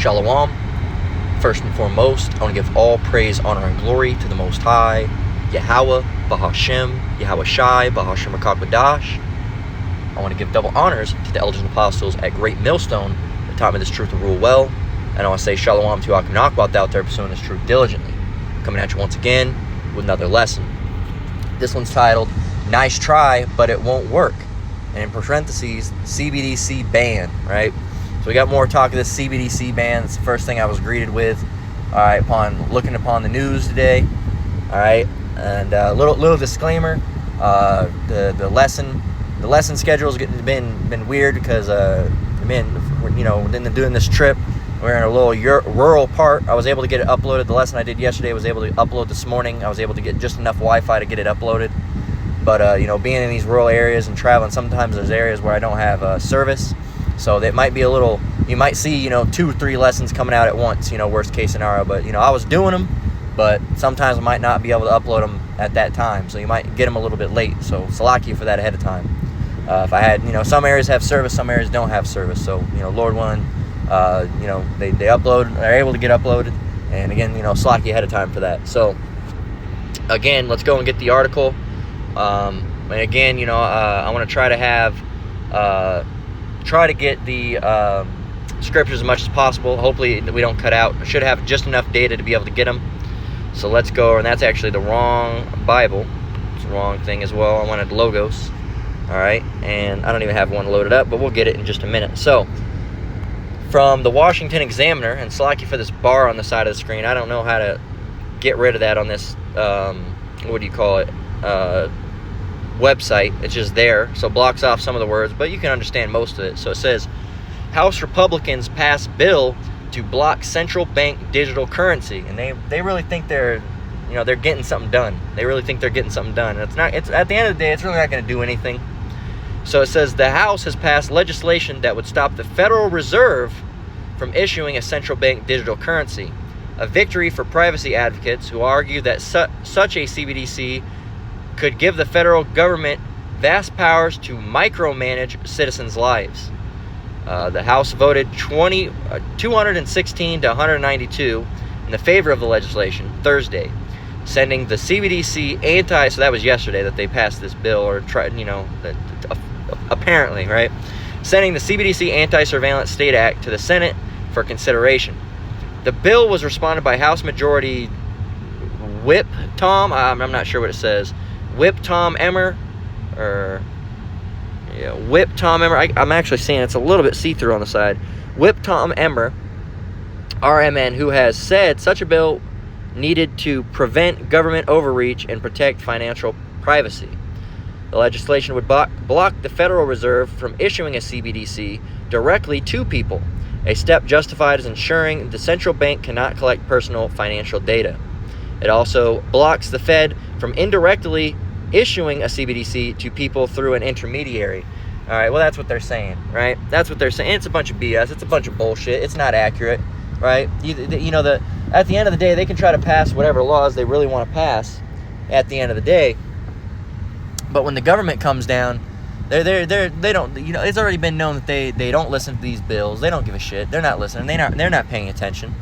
Shalom. First and foremost, I want to give all praise, honor, and glory to the Most High, Yahweh, Bahashem, Yahweh Shai, Bahashem HaKadosh. I want to give double honors to the elders and apostles at Great Millstone that taught me this truth to rule well. And I want to say Shalom to Akim Nakbat out there pursuing this truth diligently. Coming at you once again with another lesson. This one's titled, Nice Try, But It Won't Work. And in parentheses, CBDC ban, right? So we got more talk of this CBDC ban. That's the first thing I was greeted with, all right, upon looking upon the news today, all right. And little disclaimer: the lesson schedule has been weird because doing this trip, we're in a little rural part. I was able to get it uploaded. The lesson I did yesterday was able to upload this morning. I was able to get just enough Wi-Fi to get it uploaded. But being in these rural areas and traveling, sometimes there's areas where I don't have service. So that might be a little, you might see, 2 or 3 lessons coming out at once, worst case scenario. But, I was doing them, but sometimes I might not be able to upload them at that time. So you might get them a little bit late. So Salaki for that ahead of time. If I had, some areas have service, some areas don't have service. So, Lord willing, they upload, they're able to get uploaded. And again, Salaki ahead of time for that. So, again, let's go and get the article. And again, I want to try to have, try to get the scriptures as much as possible. Hopefully we don't cut out. I should have just enough data to be able to get them. So let's go. And that's actually the wrong Bible. It's the wrong thing as well. I wanted Logos. All right. And I don't even have one loaded up, but we'll get it in just a minute. So from the Washington Examiner, and Slaki for this bar on the side of the screen. I don't know how to get rid of that on this, what do you call it? Website. It's just there, so it blocks off some of the words, but you can understand most of it. So it says, House Republicans pass bill to block central bank digital currency, and they really think they're getting something done. They really think they're getting something done. It's at the end of the day, it's really not going to do anything. So it says the House has passed legislation that would stop the Federal Reserve from issuing a central bank digital currency, a victory for privacy advocates who argue that such a CBDC could give the federal government vast powers to micromanage citizens' lives. The House voted 216 to 192 in the favor of the legislation Thursday, sending the CBDC so that was yesterday that they passed this bill, or tried, apparently, right? Sending the CBDC Anti-Surveillance State Act to the Senate for consideration. The bill was responded by House Majority Whip Tom, I'm not sure what it says, Whip Tom Emmer, I'm actually seeing it's a little bit see-through on the side. Whip Tom Emmer, RMN, who has said such a bill needed to prevent government overreach and protect financial privacy. The legislation would block the Federal Reserve from issuing a CBDC directly to people, a step justified as ensuring the central bank cannot collect personal financial data. It also blocks the Fed from indirectly issuing a CBDC to people through an intermediary. All right, well, that's what they're saying, right? That's what they're saying. It's a bunch of BS. It's a bunch of bullshit. It's not accurate, right? At the end of the day, they can try to pass whatever laws they really want to pass at the end of the day. But when the government comes down, they don't, it's already been known that they don't listen to these bills. They don't give a shit. They're not listening. They're not paying attention,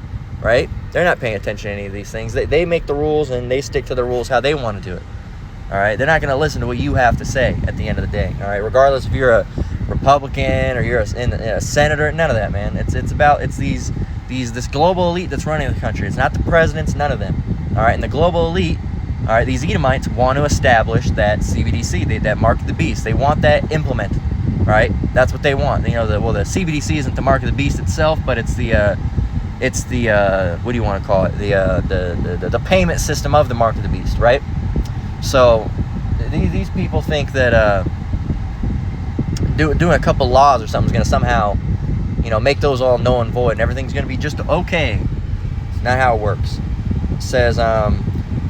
right? They're not paying attention to any of these things. They make the rules, and they stick to the rules how they want to do it. All right, they're not going to listen to what you have to say at the end of the day. All right, regardless if you're a Republican or you're a senator, none of that, man. It's this global elite that's running the country. It's not the presidents, none of them. All right, and the global elite, all right, these Edomites want to establish that CBDC, that mark of the beast. They want that implemented. Right, that's what they want. The CBDC isn't the mark of the beast itself, but it's the what do you want to call it? The payment system of the mark of the beast, right? So these people think that doing a couple laws or something is going to somehow, make those all null and void, and everything's going to be just okay. It's not how it works. It says,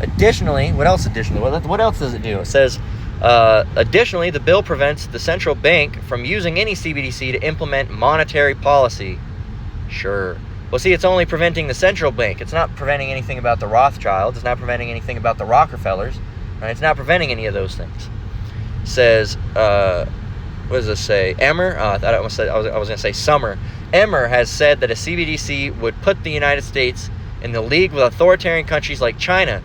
additionally, what else does it do? It says, additionally, the bill prevents the central bank from using any CBDC to implement monetary policy. Sure. Well, see, it's only preventing the central bank. It's not preventing anything about the Rothschilds. It's not preventing anything about the Rockefellers. Right? It's not preventing any of those things. It says, what does this say? Emmer? I was going to say Summer. Emmer has said that a CBDC would put the United States in the league with authoritarian countries like China,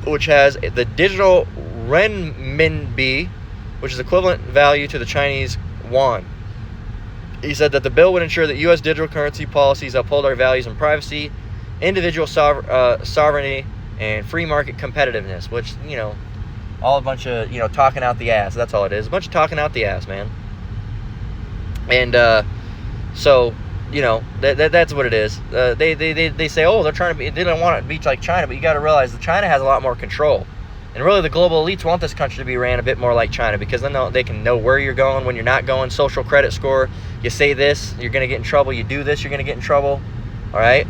which has the digital renminbi, which is equivalent value to the Chinese yuan. He said that the bill would ensure that U.S. digital currency policies uphold our values in privacy, individual sovereignty, and free market competitiveness, which, you know, all a bunch of, you know, talking out the ass. That's all it is. A bunch of talking out the ass, man. And so, you know, that's what it is. They say, oh, they're trying to be, they don't want it to be like China, but you got to realize that China has a lot more control. And really, the global elites want this country to be ran a bit more like China, because then they can know where you're going, when you're not going, social credit score. You say this, you're going to get in trouble. You do this, you're going to get in trouble. All right?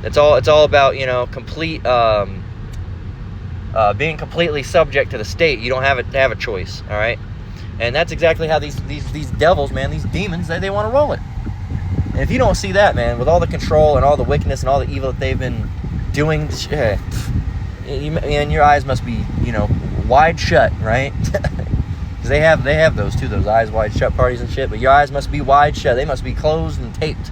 It's all about, you know, complete being completely subject to the state. You don't have a choice. All right? And that's exactly how these devils, man, these demons, they want to roll it. And if you don't see that, man, with all the control and all the wickedness and all the evil that they've been doing, and your eyes must be, you know, wide shut, right? Because they have those too, those eyes wide shut parties and shit. But your eyes must be wide shut. They must be closed and taped.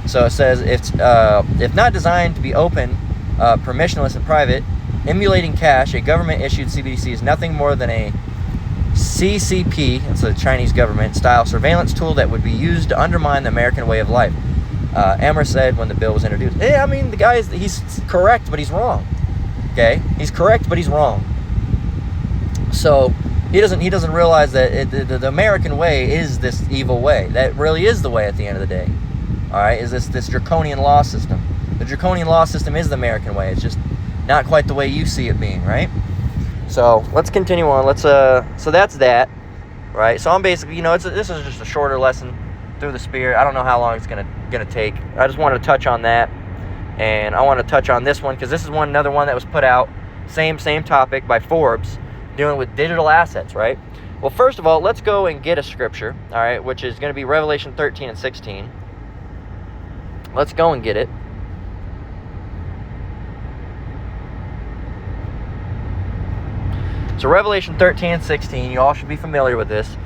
So it says, if not designed to be open, permissionless, and private, emulating cash, a government-issued CBDC is nothing more than a CCP, it's a Chinese government-style surveillance tool that would be used to undermine the American way of life. Emmer said when the bill was introduced. Yeah, I mean, he's correct, but he's wrong. Okay, he's correct, but he's wrong. So he doesn't realize that the American way is this evil way. That really is the way at the end of the day. All right, is this draconian law system? The draconian law system is the American way. It's just not quite the way you see it being, right? So let's continue on. So that's that, right? So I'm basically, you know, this is just a shorter lesson through the Spirit. I don't know how long it's gonna take. I just wanted to touch on that, and I want to touch on this one because this is another one that was put out, same topic by Forbes, dealing with digital assets, right? Well, first of all, let's go and get a scripture, all right, which is going to be Revelation 13 and 16. Let's go and get it. So Revelation 13 and 16, you all should be familiar with this,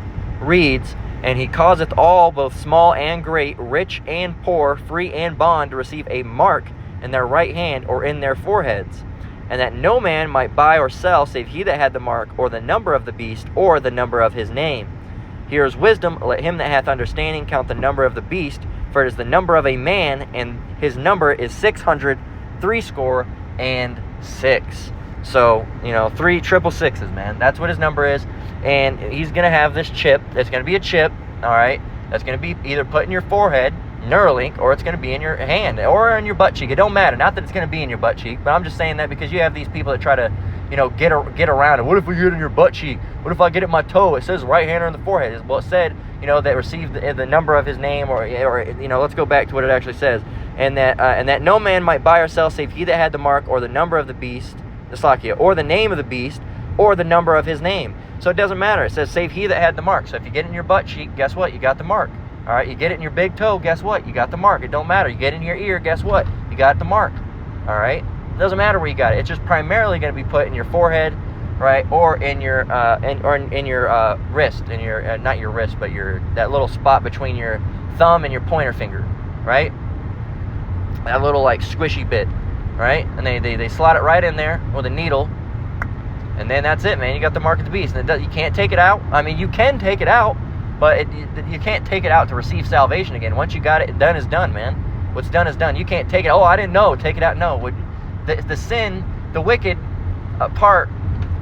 reads, "And he causeth all, both small and great, rich and poor, free and bond, to receive a mark in their right hand or in their foreheads, and that no man might buy or sell save he that had the mark, or the number of the beast, or the number of his name. Here is wisdom. Let him that hath understanding count the number of the beast, for it is the number of a man, and his number is 666." So, you know, 3 triple sixes, man. That's what his number is. And he's going to have this chip. It's going to be a chip, all right? That's going to be either put in your forehead, Neuralink, or it's going to be in your hand or in your butt cheek. It don't matter. Not that it's going to be in your butt cheek, but I'm just saying that because you have these people that try to, you know, get around it. What if we get it in your butt cheek? What if I get it in my toe? It says right hand or in the forehead. Well, it said, you know, that received the number of his name, or you know, let's go back to what it actually says. And that no man might buy or sell save he that had the mark, or the number of the beast, or the name of the beast, or the number of his name. So it doesn't matter. It says, save he that had the mark. So if you get it in your butt cheek, guess what? You got the mark. All right, you get it in your big toe, guess what? You got the mark. It don't matter. You get it in your ear, guess what? You got the mark. All right? It doesn't matter where you got it. It's just primarily going to be put in your forehead, right, or in your in your wrist, in your not your wrist, but that little spot between your thumb and your pointer finger, right? That little like squishy bit. Right? And they slot it right in there with a needle, and then that's it, man. You got the mark of the beast. And you can't take it out. I mean, you can take it out, but you can't take it out to receive salvation again. Once you got it, done is done, man. What's done is done. You can't take it. Oh, I didn't know. Take it out. No. The sin, the wicked part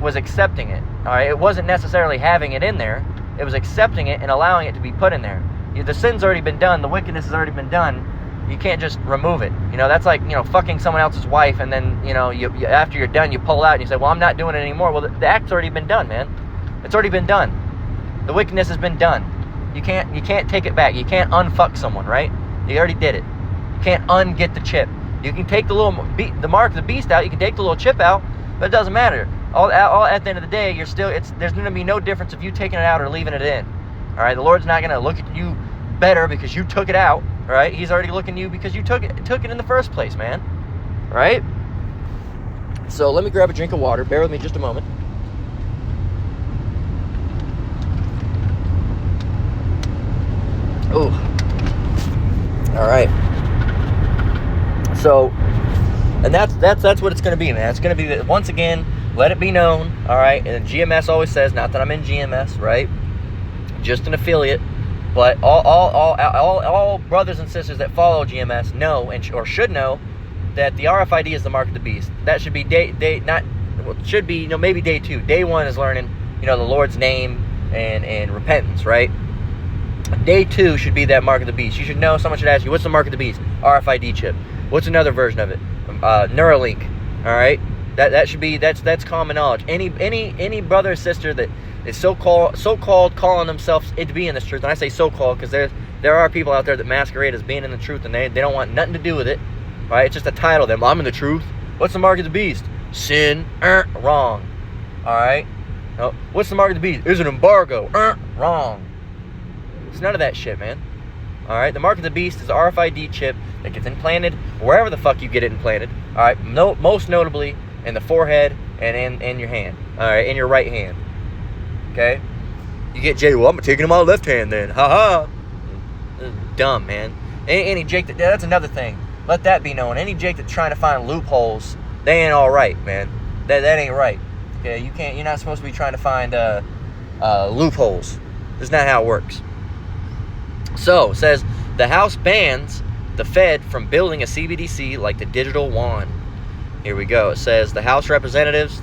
was accepting it. All right? It wasn't necessarily having it in there. It was accepting it and allowing it to be put in there. The sin's already been done. The wickedness has already been done. You can't just remove it. You know, that's like, you know, fucking someone else's wife, and then, you know, you after you're done, you pull out and you say, well, I'm not doing it anymore. Well, the act's already been done, man. It's already been done. The wickedness has been done. You can't take it back. You can't unfuck someone, right? You already did it. You can't unget the chip. You can take the mark of the beast out. You can take the little chip out, but it doesn't matter. All at the end of the day, there's going to be no difference if you taking it out or leaving it in. All right, the Lord's not going to look at you better because you took it out. All right, He's already looking at you because you took it in the first place, man. All right. So let me grab a drink of water. Bear with me just a moment. Oh, All right. So, and that's what it's going to be, man. It's going to be, once again, let it be known, all right? And GMS always says, not that I'm in GMS, right? Just an affiliate. But all brothers and sisters that follow GMS know or should know that the RFID is the mark of the beast. That should be maybe day 2. Day 1 is learning, the Lord's name and repentance, right? Day 2 should be that mark of the beast. You should know. Someone should ask you, what's the mark of the beast? RFID chip. What's another version of it? Neuralink. All right, that should be that's common knowledge. Any brother or sister that is so-called calling themselves it to be in this truth, and I say so-called because there are people out there that masquerade as being in the truth, and they don't want nothing to do with it. Right? It's just a title. Them, I'm in the truth. What's the mark of the beast? Sin. Wrong. All right. No. What's the mark of the beast? Is an embargo. Wrong. It's none of that shit, man. All right. The mark of the beast is the RFID chip that gets implanted wherever the fuck you get it implanted. All right. Most notably in the forehead and in your hand. All right. In your right hand. Okay. You get Jay. Well, I'm taking my left hand then. Ha ha. Dumb, man. Any Jake that's another thing. Let that be known. Any Jake that's trying to find loopholes, they ain't all right, man. That ain't right. Okay, you're not supposed to be trying to find loopholes. That's not how it works. So, it says, the House bans the Fed from building a CBDC like the digital yuan. Here we go. It says, the House of Representatives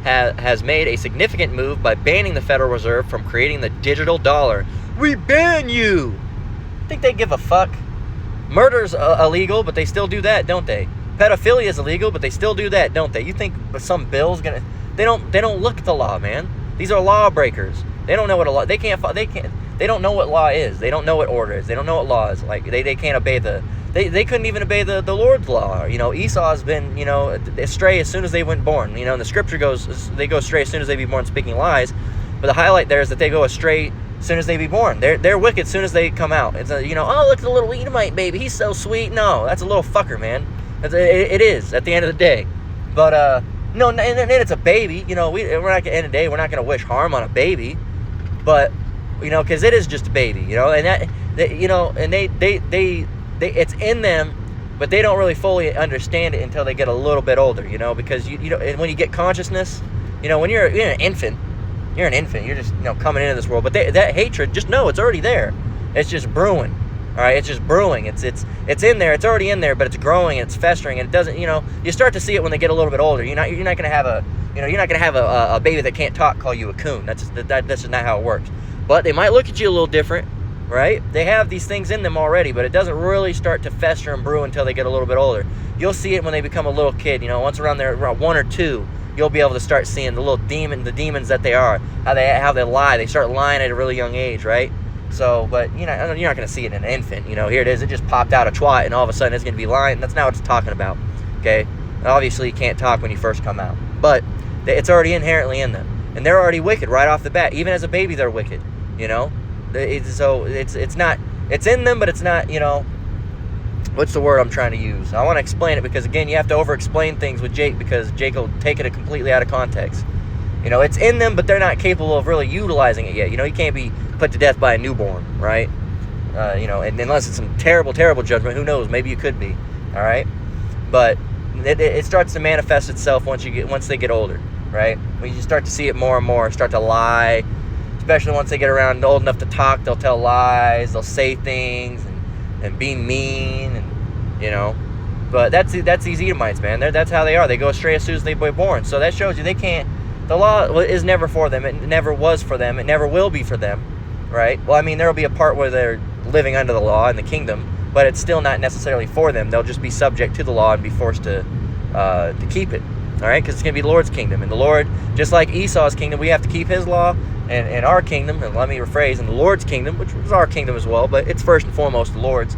has made a significant move by banning the Federal Reserve from creating the digital dollar. We ban you! Think they give a fuck? Murder's illegal, but they still do that, don't they? Pedophilia is illegal, but they still do that, don't they? You think some bill's gonna? They don't look at the law, man. These are lawbreakers. They don't know what a law. They don't know what law is. They don't know what order is. They don't know what law is. Like they can't obey the. They couldn't even obey the Lord's law. Esau's been astray as soon as they went born. And the scripture goes they go astray as soon as they be born, speaking lies. But the highlight there is that they go astray as soon as they be born. They're wicked as soon as they come out. It's oh, look at the little Edomite baby. He's so sweet. No, that's a little fucker, man. It is at the end of the day. But no, and it's a baby. We're not at the end of the day. We're not gonna wish harm on a baby. But because it is just a baby. And and they it's in them, but they don't really fully understand it until they get a little bit older. Because and when you get consciousness, when you're an infant. You're an infant. You're just coming into this world. But that hatred, just know it's already there. It's just brewing. All right, it's just brewing. It's in there. It's already in there, but it's growing. It's festering, and it doesn't. You start to see it when they get a little bit older. You're not gonna have a baby that can't talk call you a coon. That's just not how it works. But they might look at you a little different, right? They have these things in them already, but it doesn't really start to fester and brew until they get a little bit older. You'll see it when they become a little kid. Once around 1 or 2. You'll be able to start seeing the demons that they are, how they lie. They start lying at a really young age, right? So, but you're not going to see it in an infant. Here it is. It just popped out a twat, and all of a sudden it's going to be lying. That's not what it's talking about. Okay, obviously you can't talk when you first come out, but it's already inherently in them, and they're already wicked right off the bat. Even as a baby, they're wicked. So it's not. It's in them, but it's not. What's the word I'm trying to use? I want to explain it because, again, you have to over-explain things with Jake because Jake will take it completely out of context. It's in them, but they're not capable of really utilizing it yet. You can't be put to death by a newborn, right? And unless it's some terrible, terrible judgment, who knows? Maybe you could be, all right? But it starts to manifest itself once they get older, right? When you start to see it more and more, start to lie, especially once they get around old enough to talk, they'll tell lies, they'll say things, and be mean, and but that's these Edomites, man. That's how they are. They go astray as soon as they were born. So that shows you they can't. The law is never for them. It never was for them. It never will be for them, right? Well, there will be a part where they're living under the law in the kingdom, but it's still not necessarily for them. They'll just be subject to the law and be forced to keep it, all right? Because it's going to be the Lord's kingdom, and the Lord, just like Esau's kingdom, we have to keep his law. And our kingdom, and let me rephrase, in the Lord's kingdom, which was our kingdom as well, but it's first and foremost the Lord's,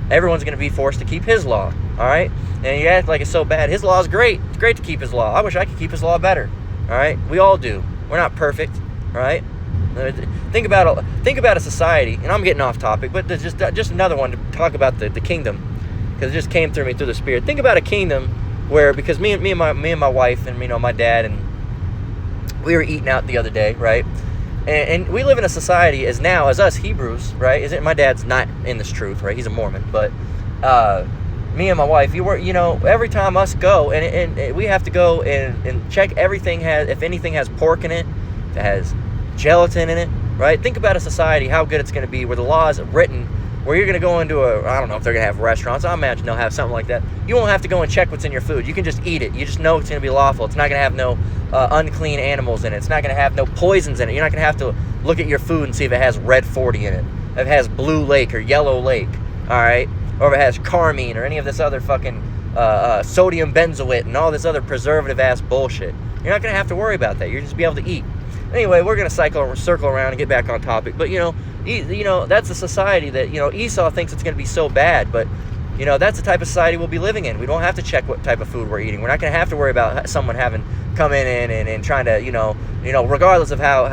everyone's going to be forced to keep his law, all right? And you act like it's so bad. His law is great. It's great to keep his law. I wish I could keep his law better, all right? We all do. We're not perfect, all right? Think about a society, and I'm getting off topic, but there's just another one to talk about the kingdom, because it just came through me through the Spirit. Think about a kingdom where, because me and my wife and my dad, and we were eating out the other day, right? And we live in a society as us Hebrews, right? Isn't my dad's not in this truth, right? He's a Mormon, but me and my wife, every time us go, and we have to go and check everything if anything has pork in it, if it has gelatin in it, right? Think about a society, how good it's going to be, where the law is written, where you're going to go into I don't know if they're going to have restaurants. I imagine they'll have something like that. You won't have to go and check what's in your food. You can just eat it. You just know it's going to be lawful. It's not going to have no unclean animals in it. It's not going to have no poisons in it. You're not going to have to look at your food and see if it has red 40 in it, if it has blue lake or yellow lake, all right? Or if it has carmine or any of this other fucking sodium benzoate and all this other preservative-ass bullshit. You're not going to have to worry about that. You're just be able to eat. Anyway, we're going to circle around and get back on topic. But, that's a society that, Esau thinks it's going to be so bad. But, that's the type of society we'll be living in. We don't have to check what type of food we're eating. We're not going to have to worry about someone having come in and trying to, regardless of how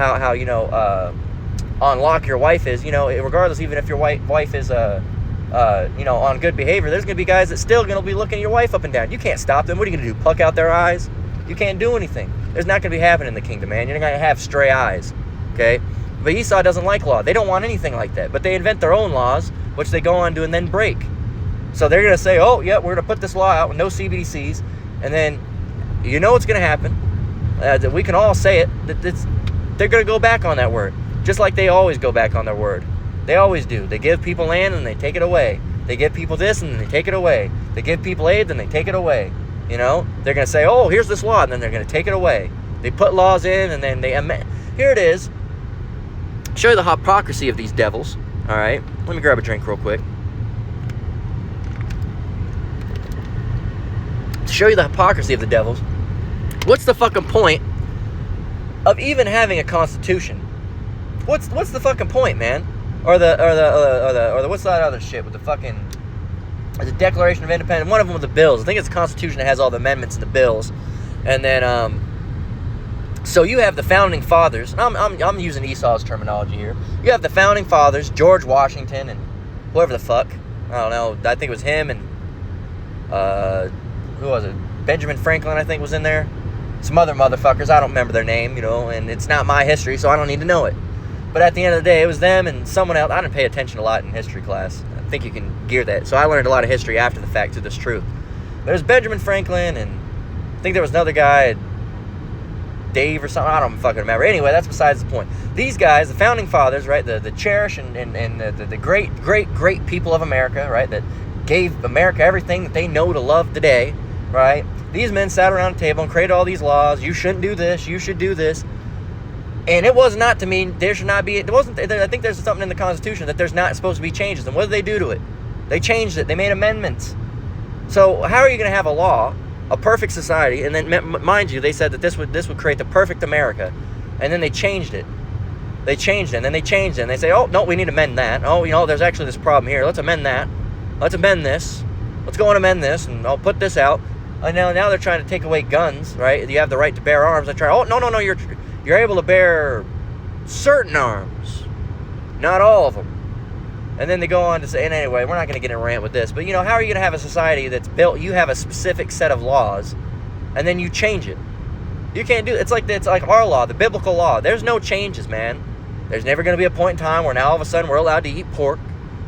unlock your wife is, regardless, even if your wife is, on good behavior, there's going to be guys that still going to be looking at your wife up and down. You can't stop them. What are you going to do, pluck out their eyes? You can't do anything. There's not going to be happening in the kingdom, man. You're not going to have stray eyes, okay? But Esau doesn't like law. They don't want anything like that. But they invent their own laws, which they go on to and then break. So they're going to say, oh, yeah, we're going to put this law out with no CBDCs. And then, what's going to happen? That we can all say it. They're going to go back on that word. Just like they always go back on their word. They always do. They give people land and they take it away. They give people this and then they take it away. They give people aid and they take it away. They're going to say, oh, here's this law, and then they're going to take it away. They put laws in, and then they amend. Here it is. Show you the hypocrisy of these devils. All right? Let me grab a drink real quick. To show you the hypocrisy of the devils, what's the fucking point of even having a constitution? What's the fucking point, man? Or the what's that other shit with the fucking... the Declaration of Independence, one of them with the bills. I think it's the Constitution that has all the amendments and the bills. And then, so you have the Founding Fathers. And I'm using Esau's terminology here. You have the Founding Fathers, George Washington and whoever the fuck. I don't know. I think it was him and, who was it? Benjamin Franklin, I think, was in there. Some other motherfuckers. I don't remember their name, and it's not my history, so I don't need to know it. But at the end of the day, it was them and someone else. I didn't pay attention a lot in history class. I think you can gear that. So I learned a lot of history after the fact to this truth. There's Benjamin Franklin, and I think there was another guy, Dave or something. I don't fucking remember. Anyway, that's besides the point. These guys, the Founding Fathers, right, the cherished and the great people of America, right, that gave America everything that they know to love today, right? These men sat around a table and created all these laws. You shouldn't do this. You should do this. And it was not to mean there should not be, it wasn't, I think there's something in the Constitution that there's not supposed to be changes. And what did they do to it? They changed it. They made amendments. So how are you going to have a law, a perfect society, and then, mind you, they said that this would create the perfect America, and then they changed it. They changed it, and then they changed it, and they say, oh, no, we need to amend that. Oh, there's actually this problem here. Let's amend that. Let's amend this. Let's go and amend this, and I'll put this out. And now they're trying to take away guns, right? You have the right to bear arms. They try, oh, no, you're able to bear certain arms, not all of them. And then they go on to say, and anyway, we're not going to get in a rant with this, but how are you going to have a society that's built, you have a specific set of laws, and then you change it? You can't do it. It's like our law, the biblical law. There's no changes, man. There's never going to be a point in time where now all of a sudden we're allowed to eat pork.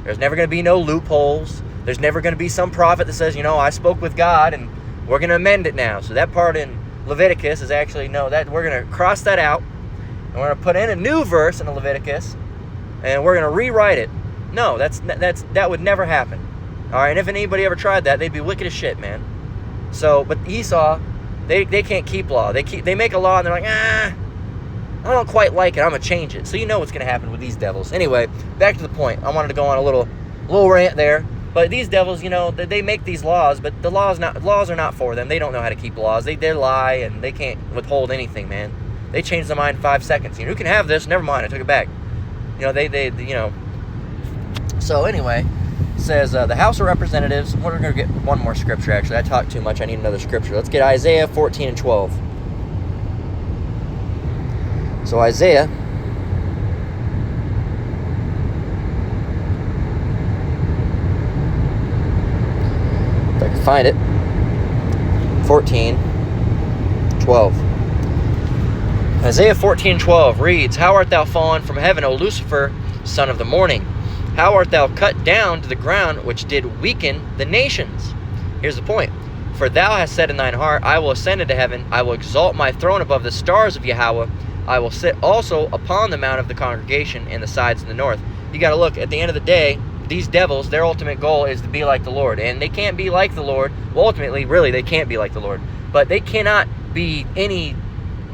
There's never going to be no loopholes. There's never going to be some prophet that says, I spoke with God and we're going to amend it now. So that part in Leviticus is actually, no, that we're going to cross that out, and we're going to put in a new verse in Leviticus, and we're going to rewrite it. No, that would never happen. All right, and if anybody ever tried that, they'd be wicked as shit, man. So, but Esau, they can't keep law. They make a law and they're like, I don't quite like it. I'm gonna change it. So you know what's gonna happen with these devils. Anyway, back to the point. I wanted to go on a little rant there. But these devils, they make these laws, but the laws are not for them. They don't know how to keep laws. They lie and they can't withhold anything, man. They change their mind in 5 seconds. Who can have this? Never mind. I took it back. So anyway, it says the House of Representatives. We're going to get one more scripture, actually. I talked too much. I need another scripture. Let's get Isaiah 14 and 12. So Isaiah, if I can find it, 14, 12. Isaiah 14:12 reads, How art thou fallen from heaven, O Lucifer, son of the morning? How art thou cut down to the ground, which did weaken the nations? Here's the point. For thou hast said in thine heart, I will ascend into heaven, I will exalt my throne above the stars of Yahweh, I will sit also upon the mount of the congregation in the sides of the north. You got to look, at the end of the day, these devils, their ultimate goal is to be like the Lord. And they can't be like the Lord. Well, ultimately, really, they can't be like the Lord. But they cannot be any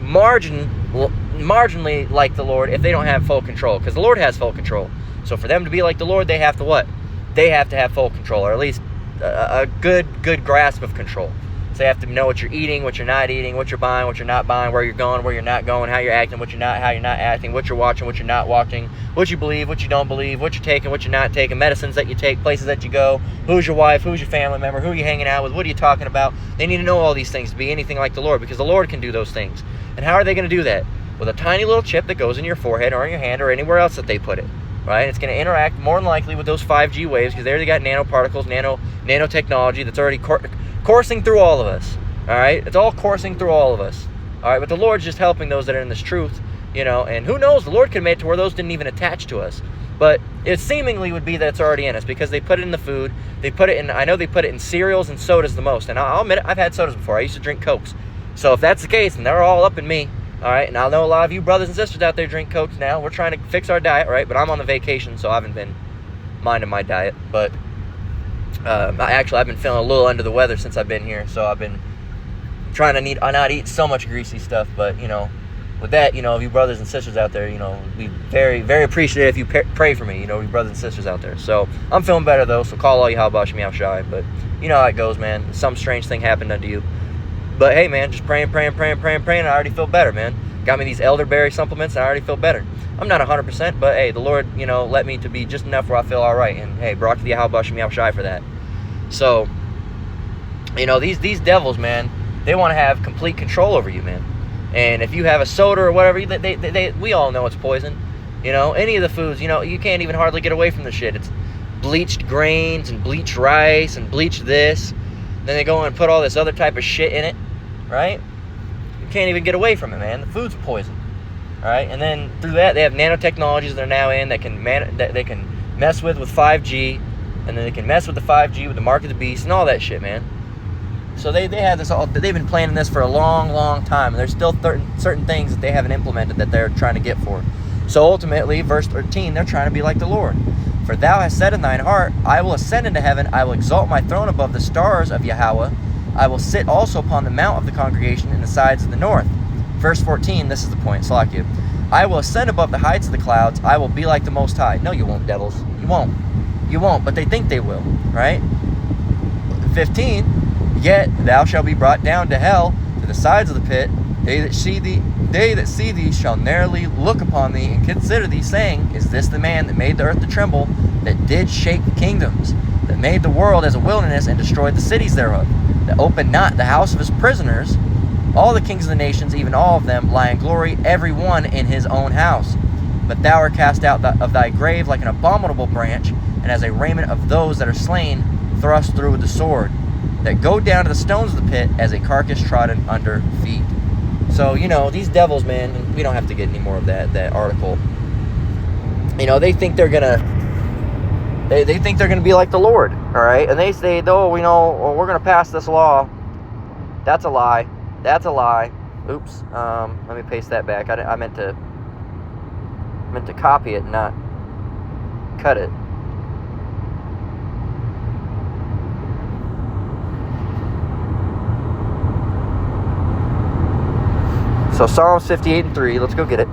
marginally like the Lord if they don't have full control. Because the Lord has full control. So for them to be like the Lord, they have to what? They have to have full control, or at least a good grasp of control. So they have to know what you're eating, what you're not eating, what you're buying, what you're not buying, where you're going, where you're not going, how you're acting, how you're not acting, what you're watching, what you're not watching, what you believe, what you don't believe, what you're taking, what you're not taking, medicines that you take, places that you go, who's your wife, who's your family member, who are you hanging out with, what are you talking about. They need to know all these things to be anything like the Lord, because the Lord can do those things. And how are they going to do that? With a tiny little chip that goes in your forehead or in your hand or anywhere else that they put it. Right? It's going to interact more than likely with those 5G waves, because they already got nanoparticles, nanotechnology that's already coursing through all of us. All right? It's all coursing through all of us. All right? But the Lord's just helping those that are in this truth, and who knows, the Lord could make it to where those didn't even attach to us. But it seemingly would be that it's already in us, because they put it in the food. I know they put it in cereals and sodas the most. And I'll admit it, I've had sodas before. I used to drink Cokes. So if that's the case, then they're all up in me. All right, and I know a lot of you brothers and sisters out there drink Cokes now. We're trying to fix our diet, right? But I'm on the vacation, so I haven't been minding my diet. But I've been feeling a little under the weather since I've been here. So I've been trying to not eat so much greasy stuff. But, with that, you brothers and sisters out there, we very, very appreciative if you pray for me, you brothers and sisters out there. So I'm feeling better, though. So call all you Halbash Meow Shy. But you know how it goes, man. Some strange thing happened unto you. But hey, man, just praying, and I already feel better, man. Got me these elderberry supplements, and I already feel better. I'm not 100%, but hey, the Lord, let me to be just enough where I feel all right. And hey, Barak the Halbash Meow Shy for that. So, these devils, man, they want to have complete control over you, man. And if you have a soda or whatever, we all know it's poison. Any of the foods, you can't even hardly get away from the shit. It's bleached grains and bleached rice and bleached this. Then they go and put all this other type of shit in it, right? You can't even get away from it, man. The food's poison, right? And then through that, they have nanotechnologies they're now in that they can mess with 5G, and then they can mess with the 5G with the mark of the beast and all that shit, man. So they have this all. They've been planning this for a long, long time, and there's still certain things that they haven't implemented that they're trying to get for. So ultimately, verse 13, they're trying to be like the Lord. For thou hast said in thine heart, I will ascend into heaven, I will exalt my throne above the stars of Yahweh, I will sit also upon the mount of the congregation in the sides of the north. Verse 14, this is the point, Salakia. I will ascend above the heights of the clouds, I will be like the Most High. No, you won't, devils. You won't, but they think they will, right? 15, yet thou shalt be brought down to hell, to the sides of the pit. They that see thee shall narrowly look upon thee and consider thee, saying, Is this the man that made the earth to tremble, that did shake the kingdoms, that made the world as a wilderness and destroyed the cities thereof, that opened not the house of his prisoners? All the kings of the nations, even all of them, lie in glory, every one in his own house. But thou art cast out of thy grave like an abominable branch, and as a raiment of those that are slain, thrust through with the sword, that go down to the stones of the pit as a carcass trodden under feet. So, these devils, man, and we don't have to get any more of that article. They think they're gonna be like the Lord, all right? And they say, we're gonna pass this law. That's a lie. Oops. Let me paste that back. I meant to copy it, not cut it. So Psalms 58:3, let's go get it.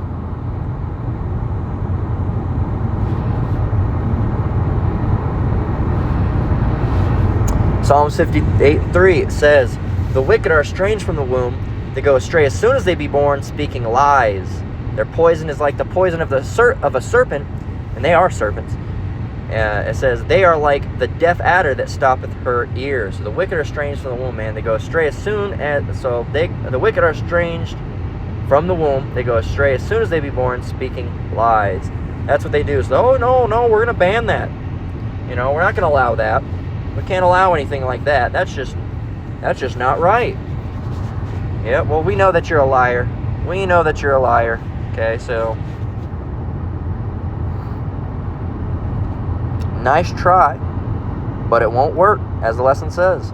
Psalms 58:3, it says, The wicked are estranged from the womb, they go astray as soon as they be born, speaking lies. Their poison is like the poison of a serpent, and they are serpents. It says, they are like the deaf adder that stoppeth her ears. So the wicked are estranged from the womb, man. They go astray as soon as, the wicked are estranged from the womb, they go astray as soon as they be born, speaking lies. That's what they do. So, no, we're going to ban that. We're not going to allow that. We can't allow anything like that. That's just not right. Yeah, well, we know that you're a liar. We know that you're a liar. Okay, so nice try, but it won't work, as the lesson says.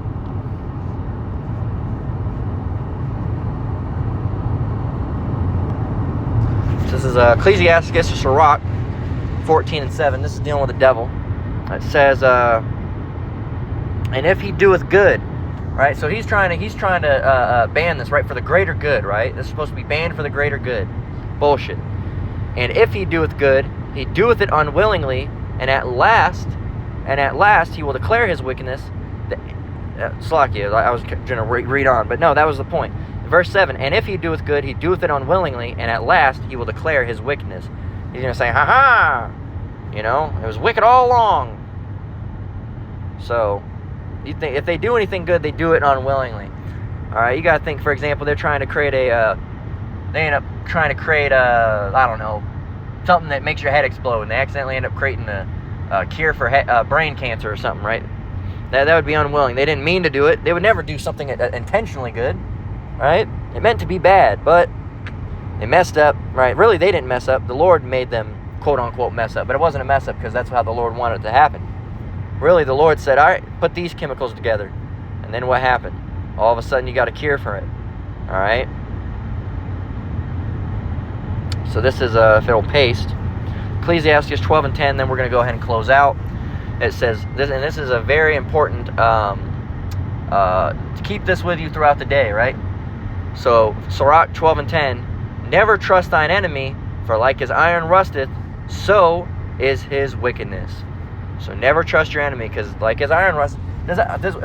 This is Ecclesiasticus or Sirach 14:7. This is dealing with the devil. It says, and if he doeth good, right? So he's trying to ban this, right, for the greater good, right? This is supposed to be banned for the greater good. Bullshit. And if he doeth good, he doeth it unwillingly, and at last he will declare his wickedness. Slakia, I was going to read on, but no, that was the point. Verse 7, and if he doeth good, he doeth it unwillingly, and at last he will declare his wickedness. He's going to say, ha-ha, you know, it was wicked all along. So, you think if they do anything good, they do it unwillingly. All right, you got to think, for example, they're trying to create I don't know, something that makes your head explode, and they accidentally end up creating a cure for brain cancer or something, right? That would be unwilling. They didn't mean to do it. They would never do something intentionally good, right? It meant to be bad, but they messed up, right? Really, they didn't mess up. The Lord made them, quote-unquote, mess up, but it wasn't a mess up because that's how the Lord wanted it to happen. Really, the Lord said, all right, put these chemicals together, and then what happened? All of a sudden, you got a cure for it, all right? So this is, if it'll paste, Ecclesiastes 12:10, then we're going to go ahead and close out. It says, this is a very important, to keep this with you throughout the day, right? So, Sirach 12:10, never trust thine enemy, for like as iron rusteth, so is his wickedness. So never trust your enemy, because like as iron rust,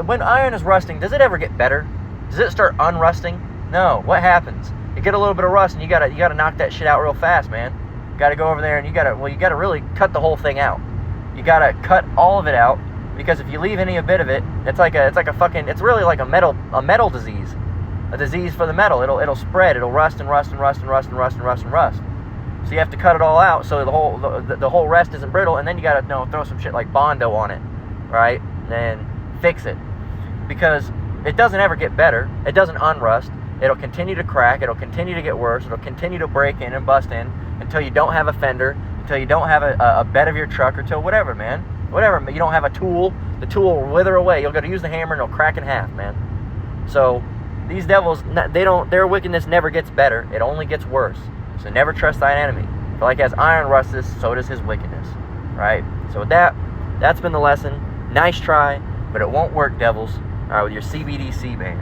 when iron is rusting, does it ever get better? Does it start unrusting? No. What happens? You get a little bit of rust, and you gotta knock that shit out real fast, man. You gotta go over there, and you gotta really cut the whole thing out. You gotta cut all of it out, because if you leave any bit of it, it's really like a metal disease, a disease for the metal. It'll spread. It'll rust and rust and rust and rust and rust and rust and rust. So you have to cut it all out so the whole rest isn't brittle, and then you gotta throw some shit like Bondo on it, right? And then fix it, because it doesn't ever get better. It doesn't unrust. It'll continue to crack. It'll continue to get worse. It'll continue to break in and bust in until you don't have a fender, until you don't have a bed of your truck, or till whatever, man. Whatever. You don't have a tool. The tool will wither away. You'll go to use the hammer and it'll crack in half, man. So these devils, their wickedness never gets better. It only gets worse. So never trust thine enemy. For like as iron rusteth, so does his wickedness. Right? So with that's been the lesson. Nice try, but it won't work, devils. All right, with your CBDC ban.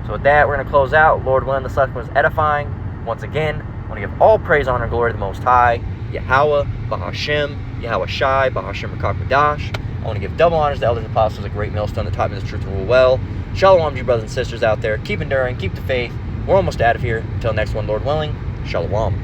So with that, we're going to close out. Lord willing, the lesson was edifying. Once again, I want to give all praise, honor, and glory to the Most High, Yahweh, Bahashem, Yahweh Shai, Bahashem Rakakadash. I want to give double honors to the elders and apostles, a great millstone that taught me this truth and rule well. Shalom to you brothers and sisters out there. Keep enduring, keep the faith. We're almost out of here. Until next one, Lord willing, Shalom.